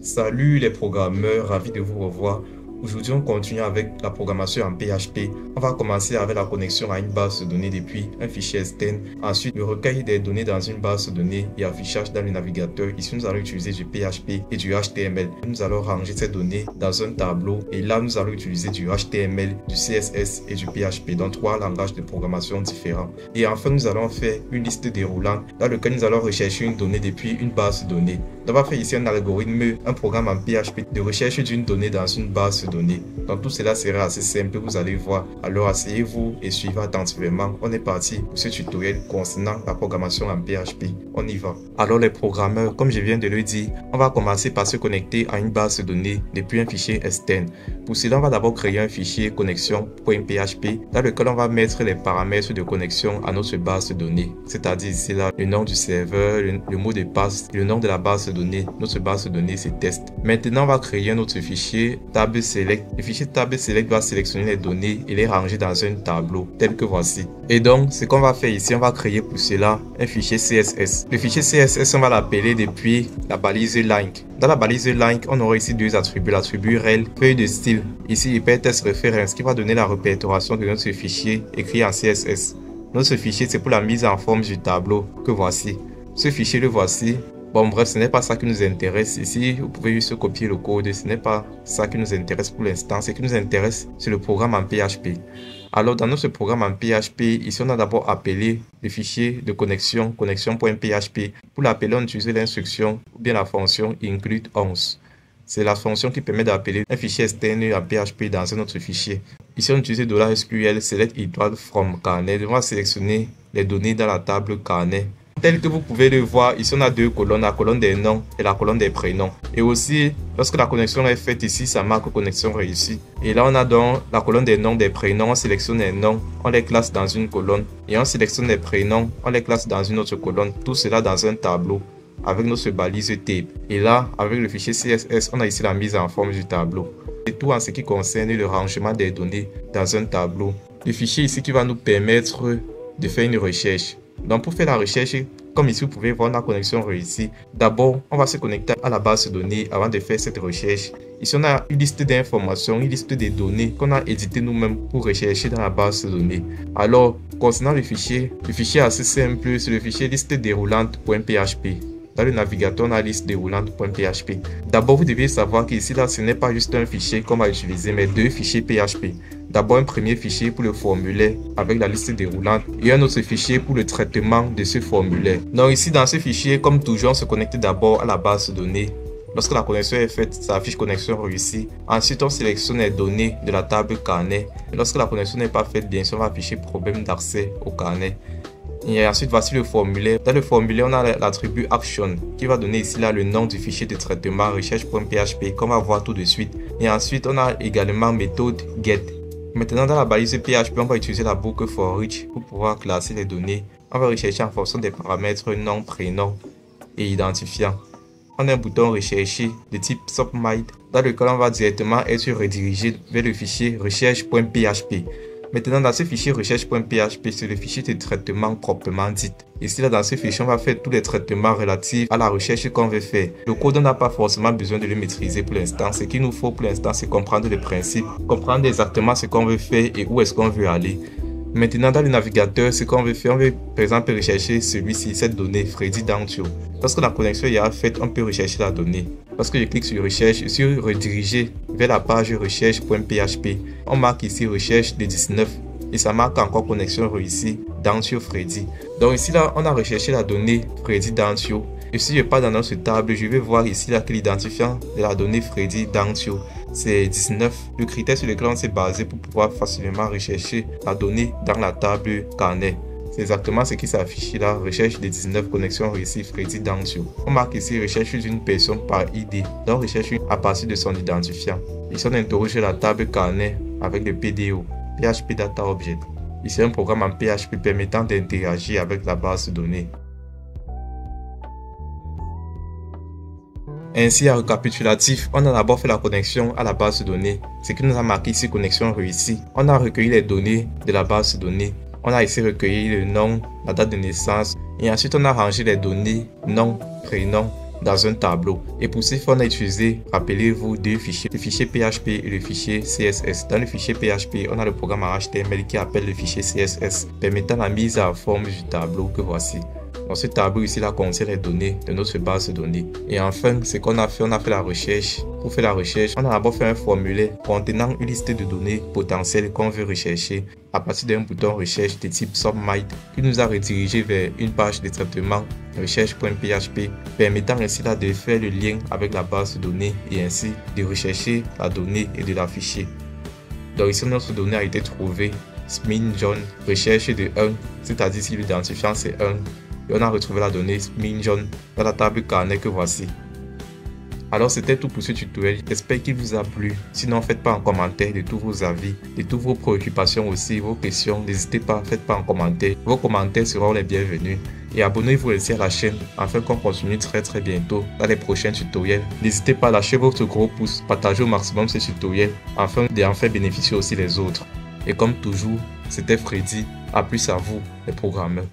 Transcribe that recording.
Salut les programmeurs, ravi de vous revoir. Aujourd'hui, on continue avec la programmation en PHP. On va commencer avec la connexion à une base de données depuis un fichier externe. Ensuite, le recueil des données dans une base de données et affichage dans le navigateur. Ici, nous allons utiliser du PHP et du HTML. Nous allons ranger ces données dans un tableau. Et là, nous allons utiliser du HTML, du CSS et du PHP dans trois langages de programmation différents. Et enfin, nous allons faire une liste déroulante dans laquelle nous allons rechercher une donnée depuis une base de données. On va faire ici un algorithme, un programme en PHP de recherche d'une donnée dans une base de données. Donc tout cela sera assez simple, vous allez voir. Alors asseyez-vous et suivez attentivement. On est parti pour ce tutoriel concernant la programmation en PHP. On y va. Alors les programmeurs, comme je viens de le dire, on va commencer par se connecter à une base de données depuis un fichier externe. Pour cela, on va d'abord créer un fichier connexion.php dans lequel on va mettre les paramètres de connexion à notre base de données. C'est-à-dire ici là, le nom du serveur, le mot de passe, le nom de la base de données. Notre base de données c'est test. Maintenant, on va créer un autre fichier table select. Le fichier table select va sélectionner les données et les ranger dans un tableau tel que voici. Et donc, ce qu'on va faire ici, on va créer pour cela un fichier CSS. Le fichier CSS, on va l'appeler depuis la balise link. Dans la balise link, on aura ici deux attributs, l'attribut rel, feuille de style. Ici, hypertext reference qui va donner la répertoration de notre fichier écrit en CSS. Notre fichier, c'est pour la mise en forme du tableau que voici. Ce fichier, le voici. Bon, bref, ce n'est pas ça qui nous intéresse. Ici, vous pouvez juste copier le code. Ce n'est pas ça qui nous intéresse pour l'instant. Ce qui nous intéresse, c'est le programme en PHP. Alors, dans notre programme en PHP, ici, on a d'abord appelé le fichier de connexion, connexion.php. Pour l'appeler, on utilise l'instruction ou bien la fonction include 11. C'est la fonction qui permet d'appeler un fichier externe en PHP dans un autre fichier. Ici, on utilise $SQL select equal from carnet. On va sélectionner les données dans la table carnet. Tel que vous pouvez le voir, ici on a deux colonnes, la colonne des noms et la colonne des prénoms. Et aussi, lorsque la connexion est faite ici, ça marque connexion réussie. Et là, on a donc la colonne des noms, des prénoms, on sélectionne les noms, on les classe dans une colonne. Et on sélectionne les prénoms, on les classe dans une autre colonne. Tout cela dans un tableau avec notre balise tape. Et là, avec le fichier CSS, on a ici la mise en forme du tableau. C'est tout en ce qui concerne le rangement des données dans un tableau. Le fichier ici qui va nous permettre de faire une recherche. Donc pour faire la recherche, comme ici vous pouvez voir la connexion réussie, d'abord on va se connecter à la base de données avant de faire cette recherche. Ici on a une liste d'informations, une liste de données qu'on a édité nous-mêmes pour rechercher dans la base de données. Alors concernant le fichier est assez simple, c'est le fichier liste déroulante.php. Dans le navigateur, on a liste déroulante.php. D'abord, vous devez savoir qu'ici, là, ce n'est pas juste un fichier qu'on va utiliser, mais deux fichiers PHP. D'abord, un premier fichier pour le formulaire avec la liste déroulante et un autre fichier pour le traitement de ce formulaire. Donc ici, dans ce fichier, comme toujours, on se connecte d'abord à la base de données. Lorsque la connexion est faite, ça affiche connexion réussie. Ensuite, on sélectionne les données de la table carnet. Et lorsque la connexion n'est pas faite, bien sûr, on va afficher problème d'accès au carnet. Et ensuite, voici le formulaire. Dans le formulaire, on a l'attribut action qui va donner ici là le nom du fichier de traitement recherche.php qu'on va voir tout de suite. Et ensuite, on a également méthode get. Maintenant, dans la balise PHP, on va utiliser la boucle for each pour pouvoir classer les données. On va rechercher en fonction des paramètres nom, prénom et identifiant. On a un bouton rechercher de type submit dans lequel on va directement être redirigé vers le fichier recherche.php. Maintenant, dans ce fichier recherche.php, c'est le fichier de traitement proprement dit. Ici, là, dans ce fichier, on va faire tous les traitements relatifs à la recherche qu'on veut faire. Le code, on n'a pas forcément besoin de le maîtriser pour l'instant. Ce qu'il nous faut pour l'instant, c'est comprendre le principe, comprendre exactement ce qu'on veut faire et où est-ce qu'on veut aller. Maintenant, dans le navigateur, ce qu'on veut faire, on veut par exemple rechercher celui-ci, cette donnée, Freddy Dancio. Lorsque la connexion est faite, on peut rechercher la donnée. Lorsque je clique sur recherche, je suis redirigé vers la page recherche.php. On marque ici recherche de 19 et ça marque encore connexion réussie Dancio Freddy. Donc ici là, on a recherché la donnée Freddy Dancio. Et si je pars dans notre table, je vais voir ici là que l'identifiant de la donnée Freddy Dancio, c'est 19. Le critère sur lequel on s'est basé pour pouvoir facilement rechercher la donnée dans la table carnet. C'est exactement ce qui s'affiche là, recherche des 19 connexions réussies Freddy Dancio. On marque ici recherche d'une personne par ID, donc recherche à partir de son identifiant. Ici on interroge la table carnet avec le PDO, PHP Data Object. Ici un programme en PHP permettant d'interagir avec la base de données. Ainsi, en récapitulatif, on a d'abord fait la connexion à la base de données, ce qui nous a marqué ici connexion réussie. On a recueilli les données de la base de données. On a ici recueilli le nom, la date de naissance et ensuite on a rangé les données nom, prénom dans un tableau. Et pour ce faire, on a utilisé, rappelez-vous, deux fichiers, le fichier PHP et le fichier CSS. Dans le fichier PHP, on a le programme HTML qui appelle le fichier CSS, permettant la mise en forme du tableau que voici. Dans ce tableau ici, là, contient les données de notre base de données. Et enfin, ce qu'on a fait la recherche. Pour faire la recherche, on a d'abord fait un formulaire contenant une liste de données potentielles qu'on veut rechercher à partir d'un bouton recherche de type SubMite qui nous a redirigé vers une page de traitement recherche.php permettant ainsi là de faire le lien avec la base de données et ainsi de rechercher la donnée et de l'afficher. Donc ici, notre donnée a été trouvée. Min John, recherche de 1, c'est-à-dire si l'identifiant c'est 1. Et on a retrouvé la donnée Min John dans la table carnet que voici. Alors c'était tout pour ce tutoriel, j'espère qu'il vous a plu. Sinon faites pas en commentaire de tous vos avis, de toutes vos préoccupations aussi, vos questions, n'hésitez pas, faites pas en commentaire. Vos commentaires seront les bienvenus. Et abonnez-vous aussi à la chaîne afin qu'on continue très bientôt dans les prochains tutoriels. N'hésitez pas à lâcher votre gros pouce, partagez au maximum ce tutoriel afin d'en faire bénéficier aussi les autres. Et comme toujours, c'était Freddy, à plus à vous les programmeurs.